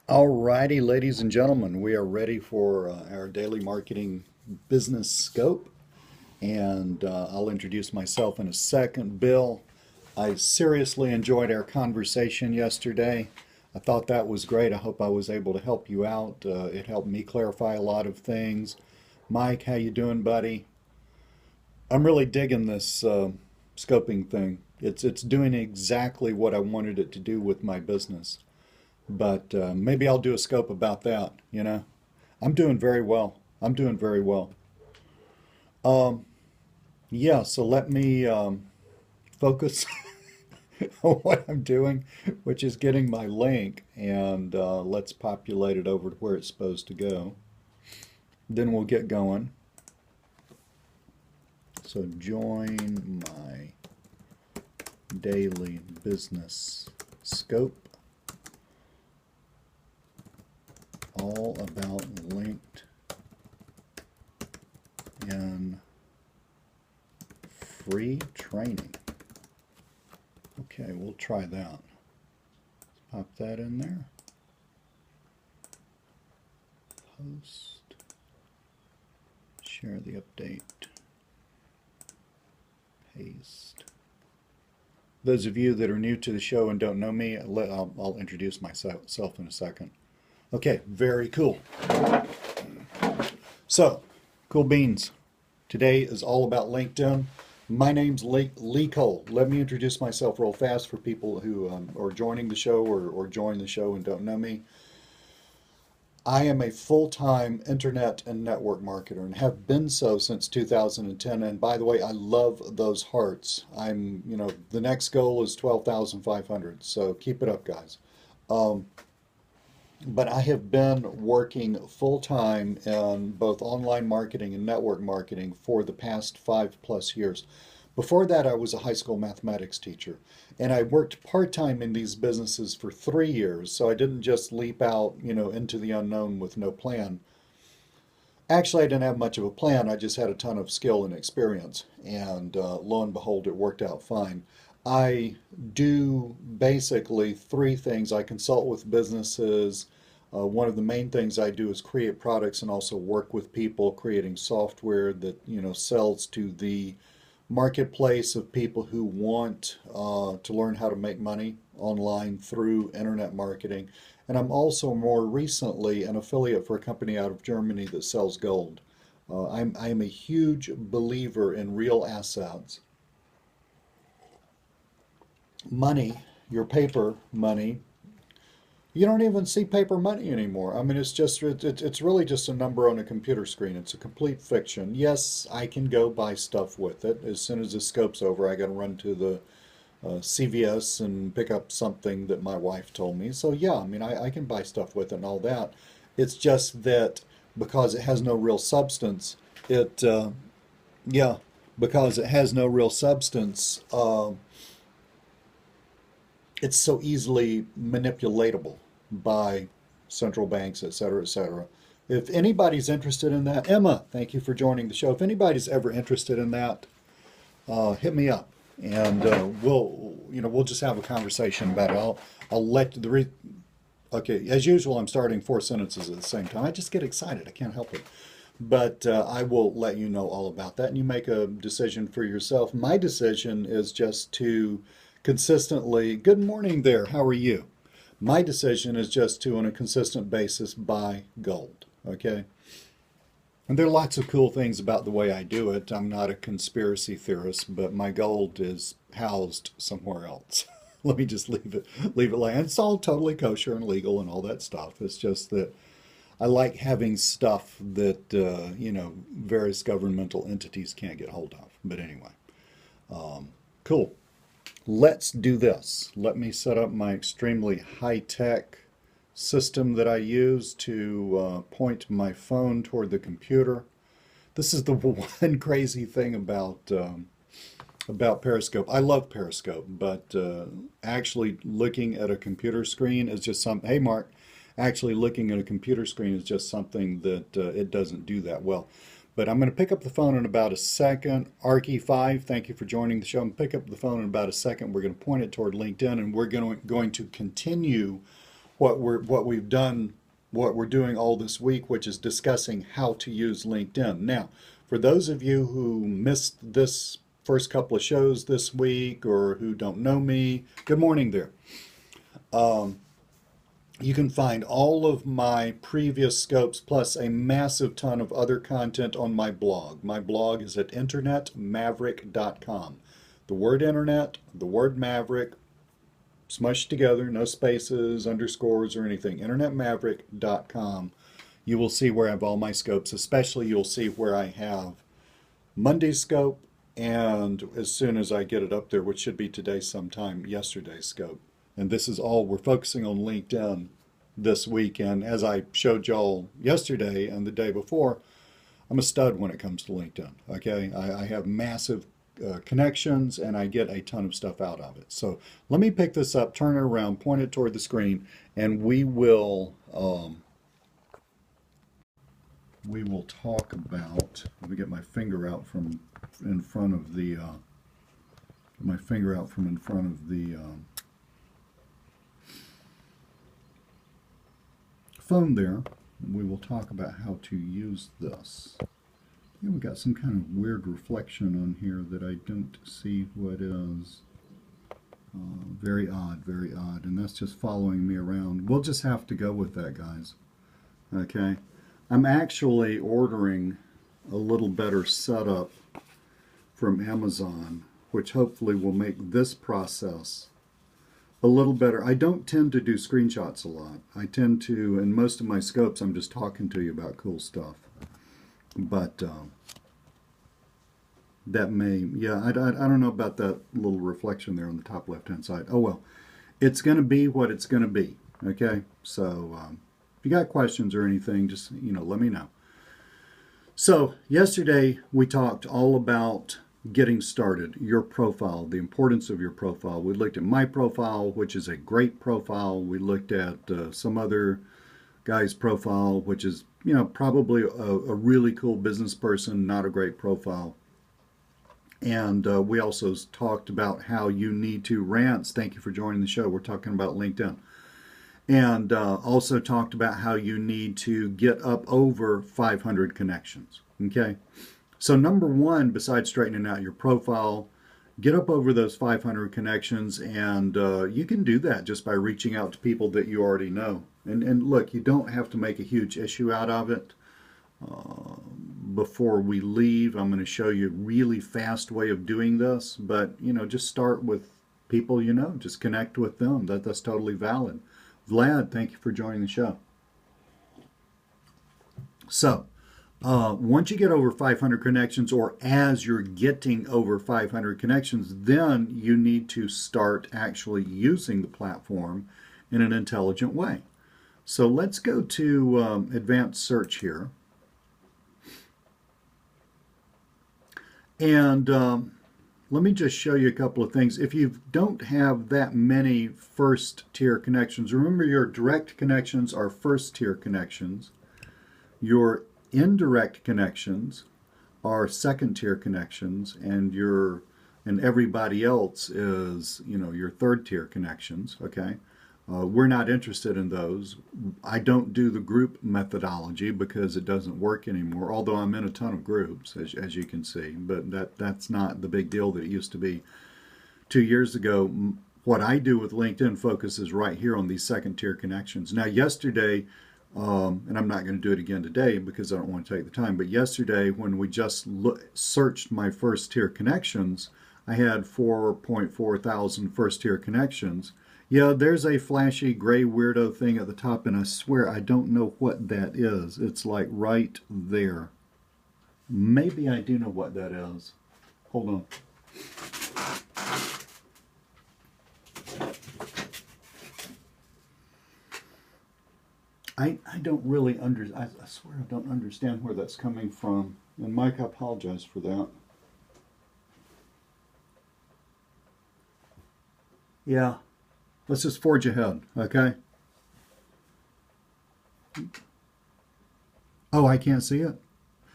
Alrighty, ladies and gentlemen, we are ready for our daily marketing business scope. And I'll introduce myself in a second. Bill, I seriously enjoyed our conversation yesterday. I thought that was great. I hope I was able to help you out. It helped me clarify a lot of things. Mike, how you doing, buddy? I'm really digging this scoping thing. It's doing exactly what I wanted it to do with my business. But maybe I'll do a scope about that. I'm doing very well. I'm doing very well. Um, yeah, so let me focus on what I'm doing, which is getting my link, and let's populate it over to where it's supposed to go. Then we'll get going. So join my daily business scope, all about linked in free training. Okay, we'll try that. Pop that in there. Post. Share the update. Paste. Those of you that are new to the show and don't know me, I'll introduce myself in a second. Okay, very cool. So, cool beans. Today is all about LinkedIn. My name's Lee Cole. Let me introduce myself real fast for people who are joining the show or join the show and don't know me. I am a full-time internet and network marketer and have been so since 2010. And by the way, I love those hearts. The next goal is 12,500. So keep it up, guys. Um, but I have been working full-time in both online marketing and network marketing for the past 5+ years. Before that, I was a high school mathematics teacher, and I worked part-time in these businesses for 3 years, so I didn't just leap out into the unknown with no plan. Actually, I didn't have much of a plan. I just had a ton of skill and experience, and lo and behold, it worked out fine. I do basically three things. I consult with businesses. One of the main things I do is create products and also work with people creating software that sells to the marketplace of people who want to learn how to make money online through internet marketing. And I'm also more recently an affiliate for a company out of Germany that sells gold. I am a huge believer in real assets. Money, your paper money, you don't even see paper money anymore. I mean, it's really just a number on a computer screen. It's a complete fiction. Yes, I can go buy stuff with it. As soon as the scope's over, I got to run to the CVS and pick up something that my wife told me. So yeah, I mean, I can buy stuff with it and all that. It's just that because it has no real substance, it yeah, because it has no real substance, it's so easily manipulatable by central banks, et cetera, et cetera. If anybody's interested in that, Emma, thank you for joining the show. If anybody's ever interested in that, hit me up, and we'll just have a conversation about it. I'll let the re Okay, as usual, I'm starting four sentences at the same time. I just get excited. I can't help it. But I will let you know all about that, and you make a decision for yourself. My decision is just to consistently, good morning there, how are you? My decision is just to, on a consistent basis, buy gold. Okay? And there are lots of cool things about the way I do it. I'm not a conspiracy theorist, but my gold is housed somewhere else. Let me just leave it like it's all totally kosher and legal and all that stuff. It's just that I like having stuff that various governmental entities can't get hold of. But anyway, cool. Let's do this. Let me set up my extremely high-tech system that I use to point my phone toward the computer. This is the one crazy thing about Periscope. I love Periscope, but actually looking at a computer screen is just something. Hey, Mark, actually looking at a computer screen is just something that it doesn't do that well. But I'm going to pick up the phone in about a second. Arky5, thank you for joining the show. I'm going to pick up the phone in about a second. We're going to point it toward LinkedIn, and we're going to continue what we've done, what we're doing all this week, which is discussing how to use LinkedIn. Now, for those of you who missed this first couple of shows this week or who don't know me, good morning there. You can find all of my previous scopes plus a massive ton of other content on my blog. My blog is at internetmaverick.com. The word internet, the word maverick, smushed together, no spaces, underscores, or anything. internetmaverick.com. You will see where I have all my scopes, especially you'll see where I have Monday's scope, and as soon as I get it up there, which should be today sometime, yesterday's scope. And this is all, we're focusing on LinkedIn this week. And as I showed y'all yesterday and the day before, I'm a stud when it comes to LinkedIn. Okay, I have massive connections and I get a ton of stuff out of it. So let me pick this up, turn it around, point it toward the screen, and we will talk about, let me get my finger out from in front of the phone there. We will talk about how to use this. Yeah, we got some kind of weird reflection on here that I don't see what is. Very odd, and that's just following me around. We'll just have to go with that, guys. Okay, I'm actually ordering a little better setup from Amazon, which hopefully will make this process a little better. I don't tend to do screenshots a lot. I tend to, in most of my scopes, I'm just talking to you about cool stuff. But that may, yeah, I don't know about that little reflection there on the top left-hand side. Oh well, it's going to be what it's going to be. Okay, so if you got questions or anything, just let me know. So yesterday we talked all about getting started, your profile, the importance of your profile. We looked at my profile, which is a great profile. We looked at some other guy's profile, which is, probably a really cool business person, not a great profile. And we also talked about how you need to Rance, thank you for joining the show. We're talking about LinkedIn. And also talked about how you need to get up over 500 connections. Okay. So number one, besides straightening out your profile, get up over those 500 connections, and you can do that just by reaching out to people that you already know. And look, you don't have to make a huge issue out of it. Before we leave, I'm going to show you a really fast way of doing this, but just start with people just connect with them. That's totally valid. Vlad, thank you for joining the show. So, once you get over 500 connections, or as you're getting over 500 connections, then you need to start actually using the platform in an intelligent way. So let's go to advanced search here. And let me just show you a couple of things. If you don't have that many first tier connections, remember your direct connections are first tier connections. Your indirect connections are second tier connections, and everybody else is your third tier connections. Okay, we're not interested in those. I don't do the group methodology because it doesn't work anymore, although I'm in a ton of groups, as you can see, but that's not the big deal that it used to be 2 years ago. What I do with LinkedIn focuses right here on these second tier connections. Now yesterday, and I'm not going to do it again today because I don't want to take the time, but yesterday when we just searched my first tier connections, I had 4.4 thousand first tier connections. Yeah, there's a flashy gray weirdo thing at the top, and I swear I don't know what that is. It's like right there. Maybe I do know what that is. Hold on. I don't really I swear I don't understand where that's coming from. And Mike, I apologize for that. Yeah, let's just forge ahead, okay? Oh, I can't see it?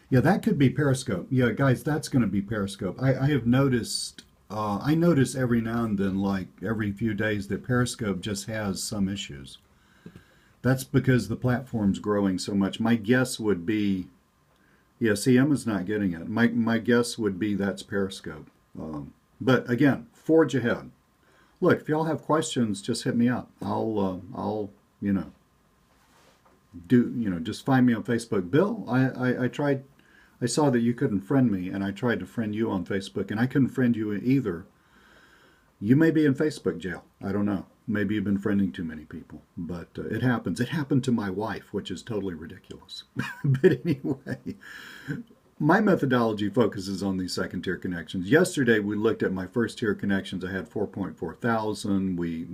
Yeah, that could be Periscope. Yeah, guys, that's going to be Periscope. I have noticed, I notice every now and then, like every few days, that Periscope just has some issues. That's because the platform's growing so much. My guess would be, yeah, see, Emma's not getting it. My guess would be that's Periscope. But again, forge ahead. Look, if y'all have questions, just hit me up. I'll, you know, just find me on Facebook. Bill, I tried, I saw that you couldn't friend me, and I tried to friend you on Facebook, and I couldn't friend you either. You may be in Facebook jail. I don't know. Maybe you've been friending too many people, but it happens. It happened to my wife, which is totally ridiculous. But anyway, my methodology focuses on these second tier connections. Yesterday, we looked at my first tier connections. I had 4.4 thousand. We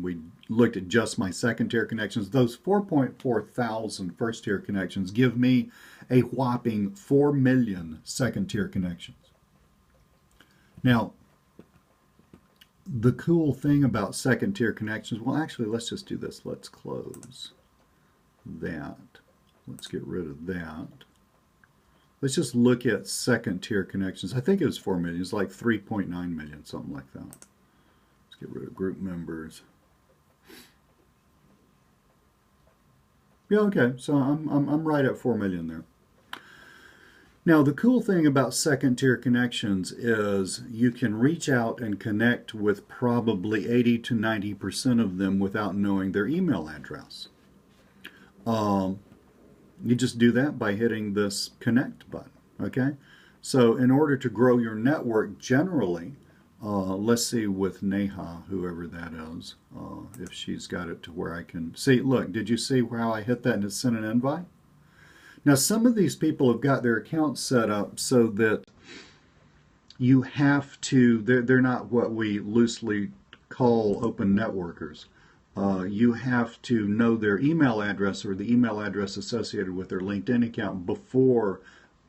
looked at just my second tier connections. Those 4.4 thousand first tier connections give me a whopping 4 million second tier connections. Now, the cool thing about second tier connections, well, actually, let's just do this. Let's close that. Let's get rid of that. Let's just look at second tier connections. I think it was 4 million. It's like 3.9 million, something like that. Let's get rid of group members. Yeah, okay. So I'm right at 4 million there. Now, the cool thing about second tier connections is you can reach out and connect with probably 80 to 90% of them without knowing their email address. You just do that by hitting this connect button, okay? So in order to grow your network generally, let's see with Neha, whoever that is, if she's got it to where I can see. Look, did you see how I hit that and it sent an invite? Now, some of these people have got their accounts set up so that you have to, they're not what we loosely call open networkers. You have to know their email address or the email address associated with their LinkedIn account before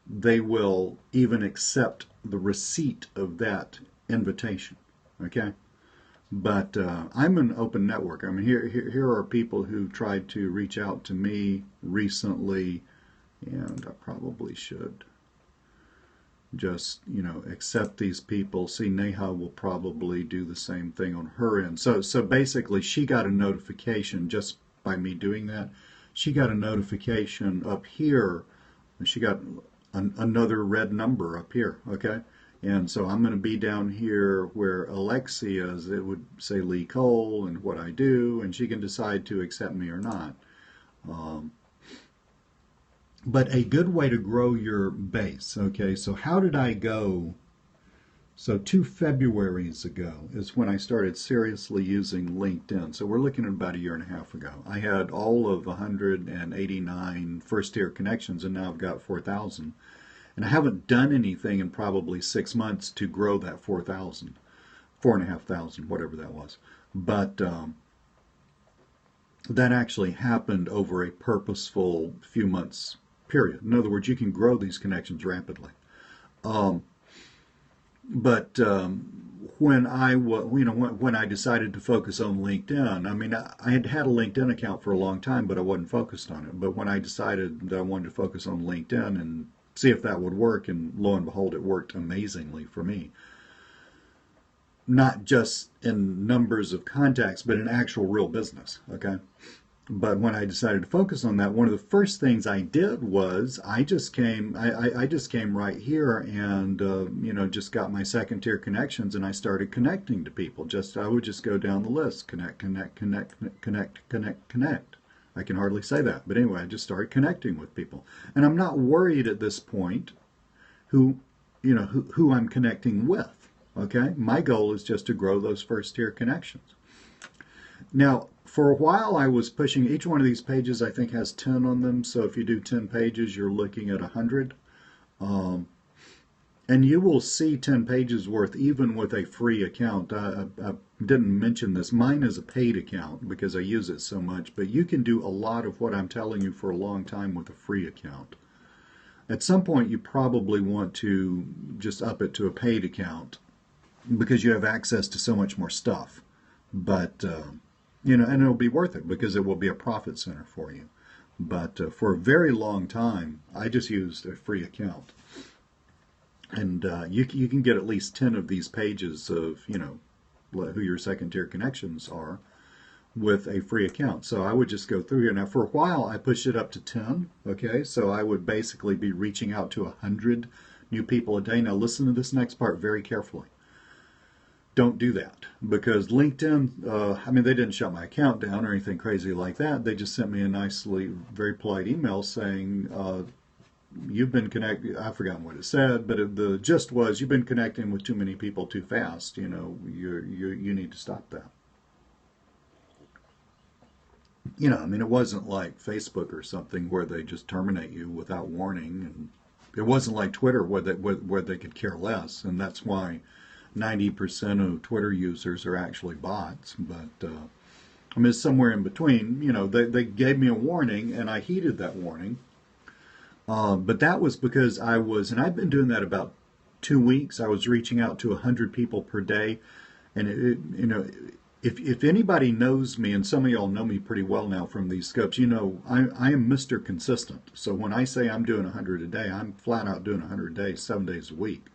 they will even accept the receipt of that invitation, okay? But I'm an open network. I mean, here are people who tried to reach out to me recently, and I probably should just, accept these people. See, Neha will probably do the same thing on her end. So basically, she got a notification just by me doing that. She got a notification up here. She got another red number up here, okay? And so I'm going to be down here where Alexia is. It would say Lee Cole and what I do, and she can decide to accept me or not. But a good way to grow your base, okay? So how did I go? So 2 Februaries ago is when I started seriously using LinkedIn. So we're looking at about a year and a half ago. I had all of 189 first-tier connections, and now I've got 4,000. And I haven't done anything in probably 6 months to grow that 4,000, 4,500, whatever that was. But that actually happened over a purposeful few months period. In other words, you can grow these connections rapidly. But when I decided to focus on LinkedIn, I mean, I had had a LinkedIn account for a long time, but I wasn't focused on it. But when I decided that I wanted to focus on LinkedIn and see if that would work, and lo and behold, it worked amazingly for me. Not just in numbers of contacts, but in actual real business, okay? But when I decided to focus on that, one of the first things I did was I just came right here and just got my second tier connections, and I started connecting to people. I would just go down the list, connect. I can hardly say that, but anyway, I just started connecting with people, and I'm not worried at this point who I'm connecting with. Okay, my goal is just to grow those first tier connections. Now, for a while, I was pushing each one of these pages. I think has 10 on them. So if you do 10 pages, you're looking at 100. And you will see 10 pages worth even with a free account. I didn't mention this. Mine is a paid account because I use it so much. But you can do a lot of what I'm telling you for a long time with a free account. At some point, you probably want to just up it to a paid account because you have access to so much more stuff. But and it'll be worth it because it will be a profit center for you. But for a very long time, I just used a free account. And you can get at least 10 of these pages of, who your second tier connections are. with a free account. So I would just go through here. Now, for a while, I pushed it up to 10. Okay, so I would basically be reaching out to 100 new people a day. Now, listen to this next part very carefully. Don't do that, because LinkedIn, I mean, they didn't shut my account down or anything crazy like that. They just sent me a nicely, very polite email saying, you've been connected. I've forgotten what it said, but the gist was, you've been connecting with too many people too fast. You know, you need to stop that. You know, I mean, it wasn't like Facebook or something where they just terminate you without warning, and it wasn't like Twitter where they could care less, and that's why 90% of Twitter users are actually bots. But I mean, it's somewhere in between. You know, they gave me a warning, and I heeded that warning. But that was because and I've been doing that about 2 weeks. I was reaching out to 100 people per day, and you know, if anybody knows me, and some of y'all know me pretty well now from these scopes, you know, I am Mr. Consistent. So when I say I'm doing 100 a day, I'm flat out doing 100 a day, 7 days a week.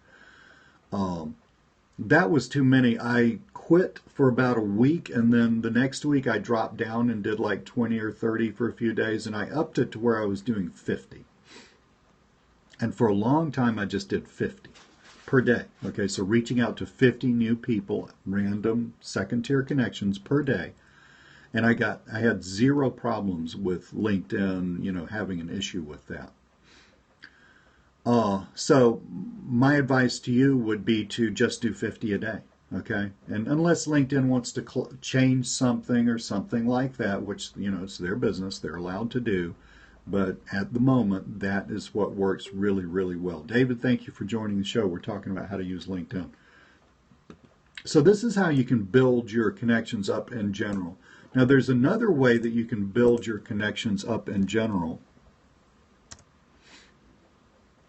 That was too many. I quit for about a week, and then the next week I dropped down and did like 20 or 30 for a few days, and I upped it to where I was doing 50. And for a long time, I just did 50 per day. Okay, so reaching out to 50 new people, random second-tier connections per day. And I had zero problems with LinkedIn, you know, having an issue with that. So my advice to you would be to just do 50 a day. Okay, and unless LinkedIn wants to change something or something like that, which, you know, it's their business, they're allowed to do. But at the moment, that is what works really, really well. David, thank you for joining the show. We're talking about how to use LinkedIn. So this is how you can build your connections up in general. Now, there's another way that you can build your connections up in general.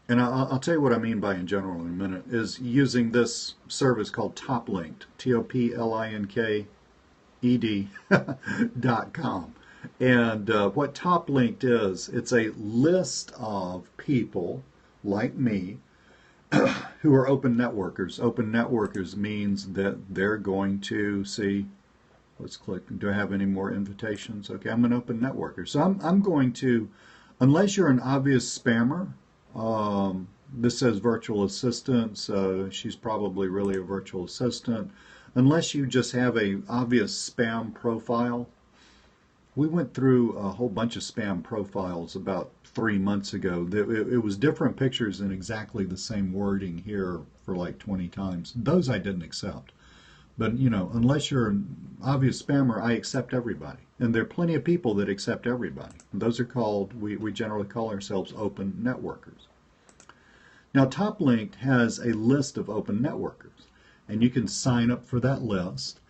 And I'll tell you what I mean by in general in a minute, is using this service called TopLinked, TOPLINKED.com. And what TopLinked is, it's a list of people like me who are open networkers. Open networkers means that they're going to see, let's click, do I have any more invitations? Okay, I'm an open networker. So I'm going to, unless you're an obvious spammer, this says virtual assistant, so she's probably really a virtual assistant. Unless you just have a obvious spam profile. We went through a whole bunch of spam profiles about 3 months ago. It was different pictures and exactly the same wording here for like 20 times. Those I didn't accept. But, you know, unless you're an obvious spammer, I accept everybody. And there are plenty of people that accept everybody. Those are called, we generally call ourselves open networkers. Now, TopLinked has a list of open networkers, and you can sign up for that list,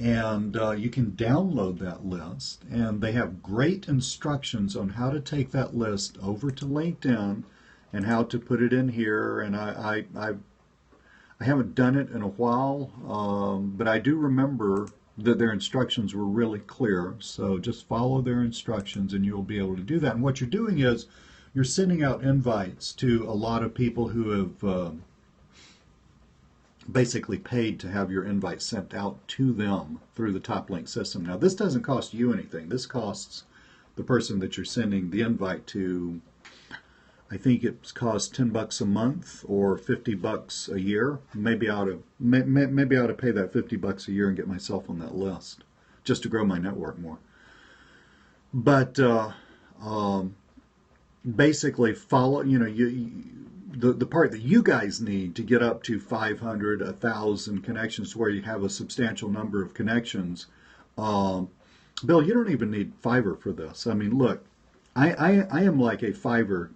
and you can download that list, and they have great instructions on how to take that list over to LinkedIn and how to put it in here. And I haven't done it in a while, but I do remember that their instructions were really clear. So just follow their instructions and you'll be able to do that. And what you're doing is you're sending out invites to a lot of people who have basically paid to have your invite sent out to them through the TopLink system. Now, this doesn't cost you anything. This costs the person that you're sending the invite to, I think it's cost $10 a month or $50 a year. Maybe I ought to pay that $50 a year and get myself on that list just to grow my network more. But basically follow, you know, the part that you guys need to get up to 500, 1,000 connections where you have a substantial number of connections. Bill, you don't even need Fiverr for this. I mean, look, I am like a Fiverr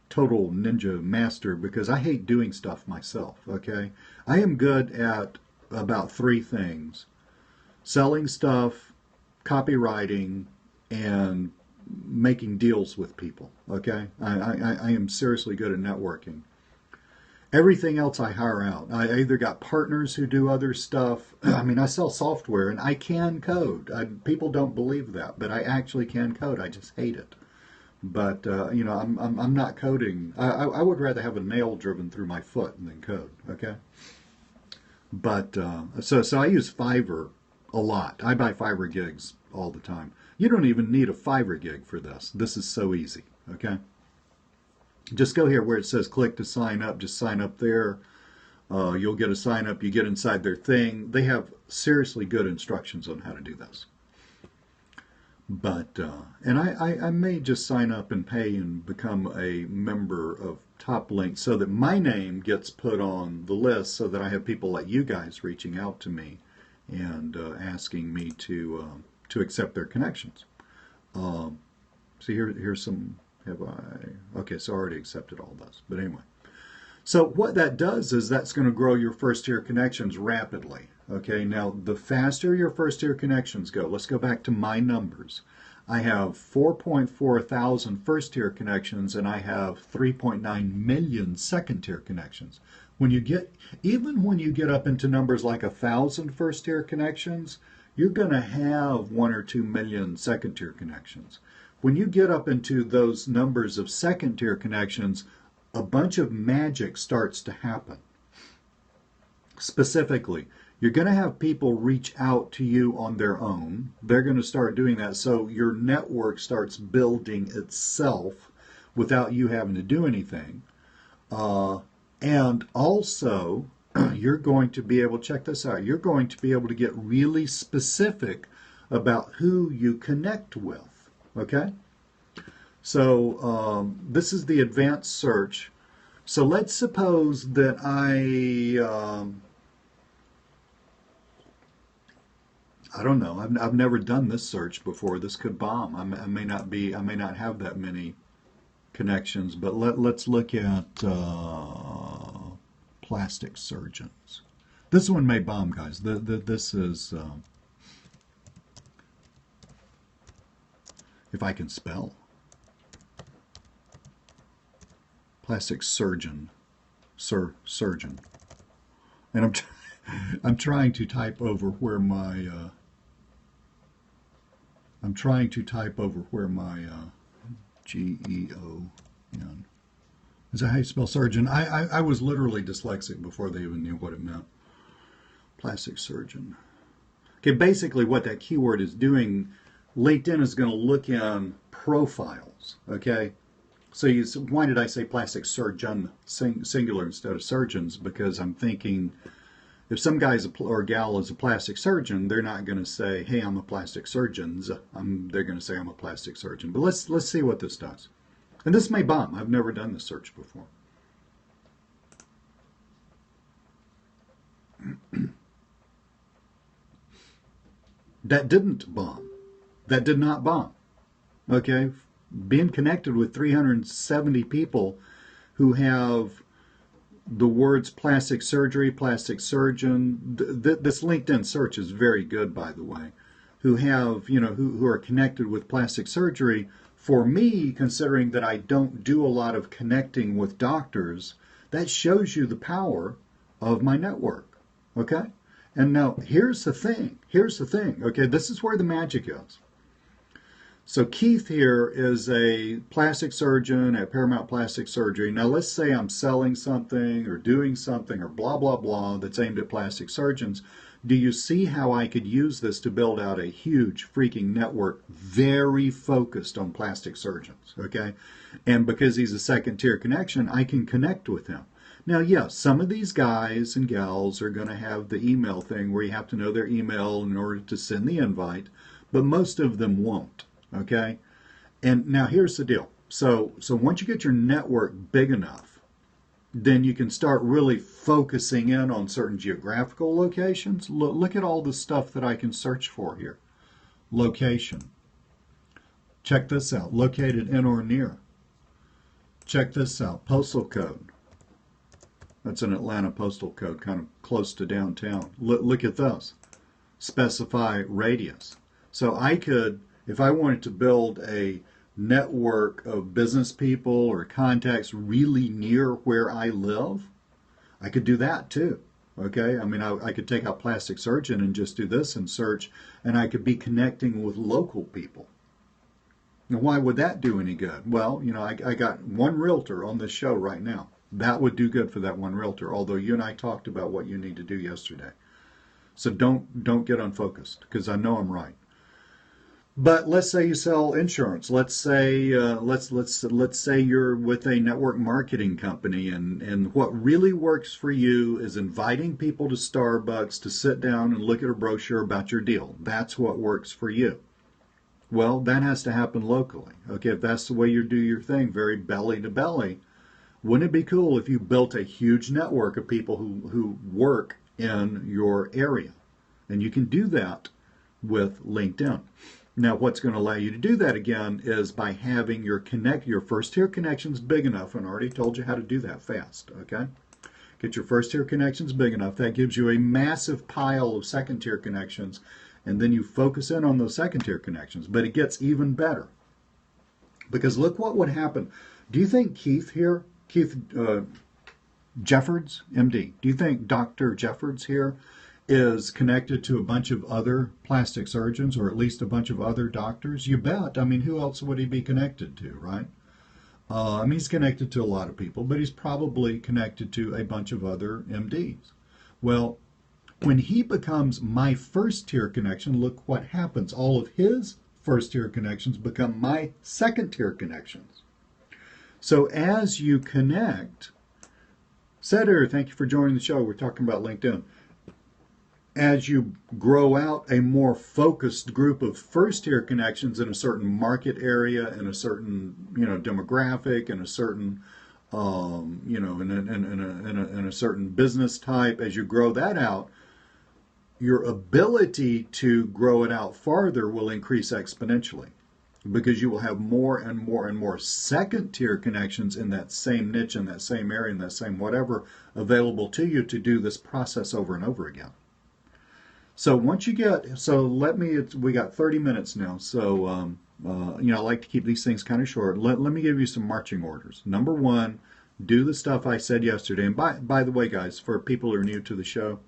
total ninja master because I hate doing stuff myself, okay? I am good at about 3 things: selling stuff, copywriting, and making deals with people, okay? I am seriously good at networking. Everything else I hire out. I either got partners who do other stuff. I mean, I sell software and I can code. People don't believe that, but I actually can code. I just hate it. But you know, I'm not coding. I would rather have a nail driven through my foot than code, okay? But so I use Fiverr a lot. I buy Fiverr gigs all the time. You don't even need a Fiverr gig for this. This is so easy, okay? Just go here where it says click to sign up. Just sign up there. You'll get a sign up. You get inside their thing. They have seriously good instructions on how to do this. But, and I may just sign up and pay and become a member of TopLink so that my name gets put on the list so that I have people like you guys reaching out to me and asking me to accept their connections. See, here's some, okay, so I already accepted all this. But anyway. So what that does is that's going to grow your first-tier connections rapidly. Okay, now the faster your first-tier connections go, let's go back to my numbers. I have 4.4 thousand first-tier connections and I have 3.9 million second-tier connections. Even when you get up into numbers like 1,000 first-tier connections, you're going to have 1 or 2 million second-tier connections. When you get up into those numbers of second-tier connections, a bunch of magic starts to happen. Specifically, you're going to have people reach out to you on their own. They're going to start doing that. So your network starts building itself without you having to do anything. And also, you're going to be able, check this out, you're going to be able to get really specific about who you connect with. Okay? So this is the advanced search. So let's suppose that I don't know. I've never done this search before. This could bomb. I may not have that many connections. But let's look at plastic surgeons. This one may bomb, guys. This is if I can spell. Plastic surgeon, surgeon, and I'm trying to type over where my G-E-O-N. Is that how you spell surgeon? I was literally dyslexic before they even knew what it meant. Plastic surgeon. Okay, basically what that keyword is doing, LinkedIn is going to look in profiles. Okay. So why did I say plastic surgeon singular instead of surgeons? Because I'm thinking if some guy or gal is a plastic surgeon, they're not going to say, hey, I'm a plastic surgeon. They're going to say I'm a plastic surgeon. But let's see what this does. And this may bomb. I've never done this search before. That didn't bomb. That did not bomb. Okay? Being connected with 370 people who have the words plastic surgery, plastic surgeon. This LinkedIn search is very good, by the way. Who have, who are connected with plastic surgery. For me, considering that I don't do a lot of connecting with doctors, that shows you the power of my network. Okay? And now, here's the thing. Okay, this is where the magic is. So Keith here is a plastic surgeon at Paramount Plastic Surgery. Now let's say I'm selling something or doing something or blah, blah, blah that's aimed at plastic surgeons. Do you see how I could use this to build out a huge freaking network very focused on plastic surgeons, okay? And because he's a second-tier connection, I can connect with him. Now, yes, some of these guys and gals are going to have the email thing where you have to know their email in order to send the invite, but most of them won't. Okay, and now here's the deal. So once you get your network big enough, then you can start really focusing in on certain geographical locations. Look at all the stuff that I can search for here. Location. Check this out. Located in or near. Check this out. Postal code. That's an Atlanta postal code, kind of close to downtown. Look at this. Specify radius. So I could, if I wanted to build a network of business people or contacts really near where I live, I could do that too. Okay, I mean, I could take out plastic surgeon and just do this and search, and I could be connecting with local people. Now, why would that do any good? Well, I got one realtor on this show right now. That would do good for that one realtor, although you and I talked about what you need to do yesterday. So don't get unfocused, because I know I'm right. But let's say you sell insurance. Let's say you're with a network marketing company, and what really works for you is inviting people to Starbucks to sit down and look at a brochure about your deal. That's what works for you. Well, that has to happen locally. Okay, if that's the way you do your thing, very belly to belly, wouldn't it be cool if you built a huge network of people who work in your area? And you can do that with LinkedIn. Now, what's going to allow you to do that again is by having your first tier connections big enough, and I already told you how to do that fast, okay? Get your first tier connections big enough. That gives you a massive pile of second tier connections, and then you focus in on those second tier connections. But it gets even better, because look what would happen. Do you think Keith Jeffords, MD, do you think Dr. Jeffords here is connected to a bunch of other plastic surgeons, or at least a bunch of other doctors? You bet. I mean, who else would he be connected to, right? I mean, he's connected to a lot of people, but he's probably connected to a bunch of other MDs. Well, when he becomes my first tier connection, look what happens. All of his first tier connections become my second tier connections. So as you connect, Setter, thank you for joining the show. We're talking about LinkedIn. As you grow out a more focused group of first tier connections in a certain market area, in a certain demographic, in a certain in a certain business type, as you grow that out, your ability to grow it out farther will increase exponentially, because you will have more and more and more second tier connections in that same niche, in that same area, in that same whatever, available to you to do this process over and over again. So once you get, we got 30 minutes now, so I like to keep these things kind of short. Let me give you some marching orders. Number one, do the stuff I said yesterday. And by the way, guys, for people who are new to the show,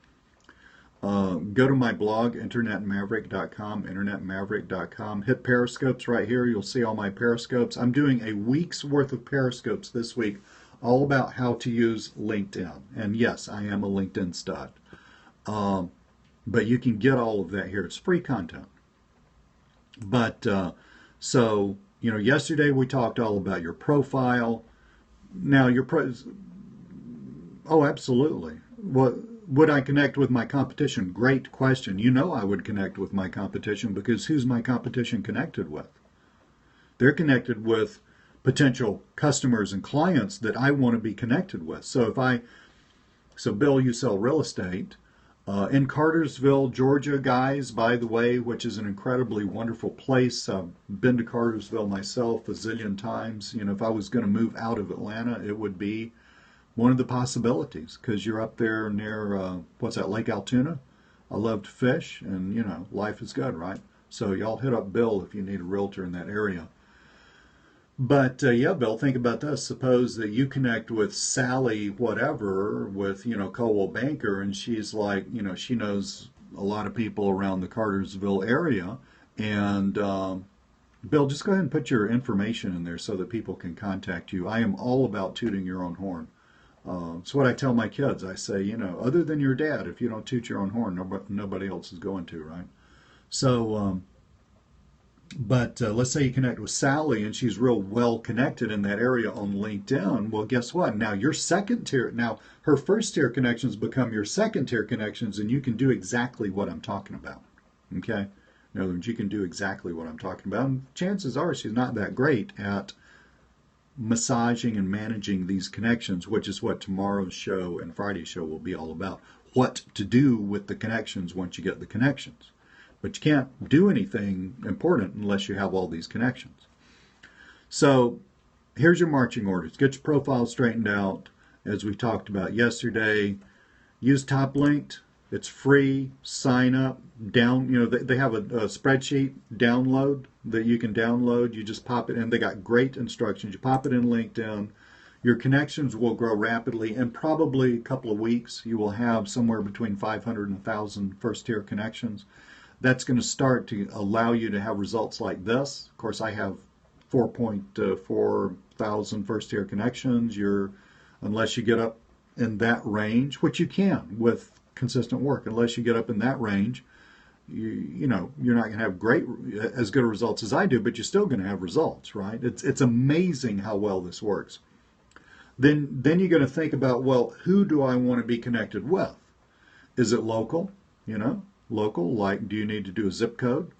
go to my blog, internetmaverick.com, hit Periscopes right here. You'll see all my Periscopes. I'm doing a week's worth of Periscopes this week, all about how to use LinkedIn. And yes, I am a LinkedIn stud. But you can get all of that here. It's free content. But yesterday we talked all about your profile. Now oh, absolutely. Would I connect with my competition? Great question. I would connect with my competition, because who's my competition connected with? They're connected with potential customers and clients that I want to be connected with. So Bill, you sell real estate. In Cartersville, Georgia, guys, by the way, which is an incredibly wonderful place. I've been to Cartersville myself a zillion times. If I was going to move out of Atlanta, it would be one of the possibilities, because you're up there near, Lake Altoona? I love to fish, and, life is good, right? So y'all hit up Bill if you need a realtor in that area. But Bill, think about this. Suppose that you connect with Sally, whatever, with Coldwell Banker, and she's like, she knows a lot of people around the Cartersville area, and Bill, just go ahead and put your information in there so that people can contact you. I am all about tooting your own horn. It's what I tell my kids. I say, other than your dad, if you don't toot your own horn, nobody else is going to, right? So. But let's say you connect with Sally and she's real well connected in that area on LinkedIn. Well, guess what? Now her first tier connections become your second tier connections, and you can do exactly what I'm talking about. Okay? In other words, you can do exactly what I'm talking about. And chances are she's not that great at massaging and managing these connections, which is what tomorrow's show and Friday's show will be all about. What to do with the connections once you get the connections. But you can't do anything important unless you have all these connections. So here's your marching orders. Get your profile straightened out, as we talked about yesterday. Use TopLinked. It's free. Sign up. They have a spreadsheet download that you can download. You just pop it in. They got great instructions. You pop it in LinkedIn. Your connections will grow rapidly. In probably a couple of weeks, you will have somewhere between 500 and 1,000 first-tier connections. That's going to start to allow you to have results like this. Of course, I have 4.4 thousand first-tier connections. Unless you get up in that range, which you can with consistent work, unless you get up in that range, you know, you're not going to have as good results as I do, but you're still going to have results, right? It's amazing how well this works. Then you're going to think about, well, who do I want to be connected with? Is it local? You know, local, like, do you need to do a zip code?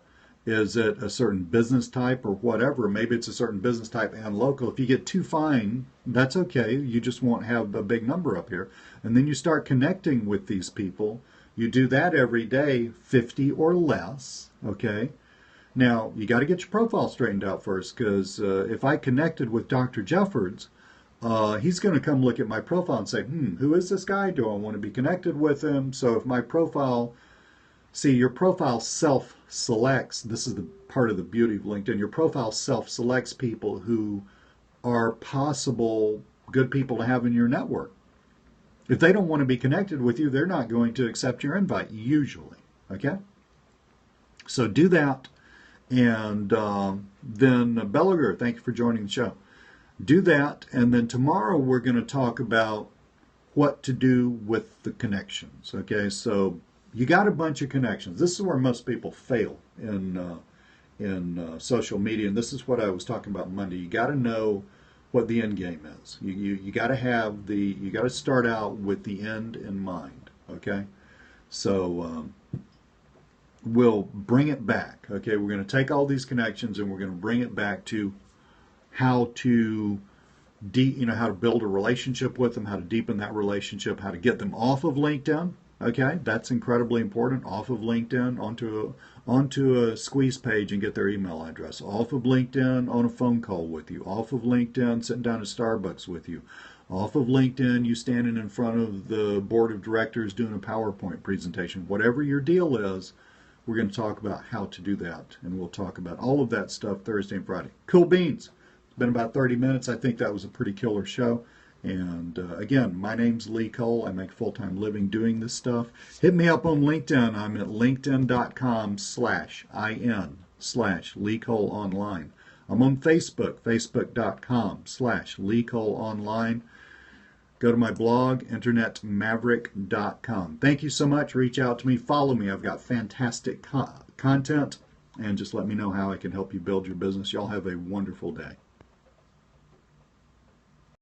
Is it a certain business type or whatever? Maybe it's a certain business type and local. If you get too fine, that's okay. You just won't have a big number up here. And then you start connecting with these people. You do that every day, 50 or less, okay? Now, you got to get your profile straightened out first, because if I connected with Dr. Jeffords, he's going to come look at my profile and say, who is this guy? Do I want to be connected with him? So if my profile, see, your profile self-selects, this is the part of the beauty of LinkedIn, your profile self-selects people who are possible good people to have in your network. If they don't want to be connected with you, they're not going to accept your invite, usually, okay? So do that, and then Belliger, thank you for joining the show. Do that, and then tomorrow we're going to talk about what to do with the connections, okay? So you got a bunch of connections. This is where most people fail in social media, and this is what I was talking about Monday. You got to know what the end game is. You got to have you got to start out with the end in mind, okay? So we'll bring it back, okay? We're going to take all these connections and we're going to bring it back to how to how to build a relationship with them, how to deepen that relationship, how to get them off of LinkedIn. Okay, that's incredibly important. Off of LinkedIn onto a squeeze page and get their email address. Off of LinkedIn on a phone call with you. Off of LinkedIn sitting down at Starbucks with you. Off of LinkedIn you standing in front of the board of directors doing a PowerPoint presentation. Whatever your deal is, we're going to talk about how to do that, and we'll talk about all of that stuff Thursday and Friday. Cool beans. It's been about 30 minutes. I think that was a pretty killer show. And again, my name's Lee Cole. I make a full-time living doing this stuff. Hit me up on LinkedIn. I'm at linkedin.com/in/Lee Cole Online. I'm on Facebook, facebook.com/Lee Cole Online. Go to my blog, internetmaverick.com. Thank you so much. Reach out to me. Follow me. I've got fantastic content. And just let me know how I can help you build your business. Y'all have a wonderful day.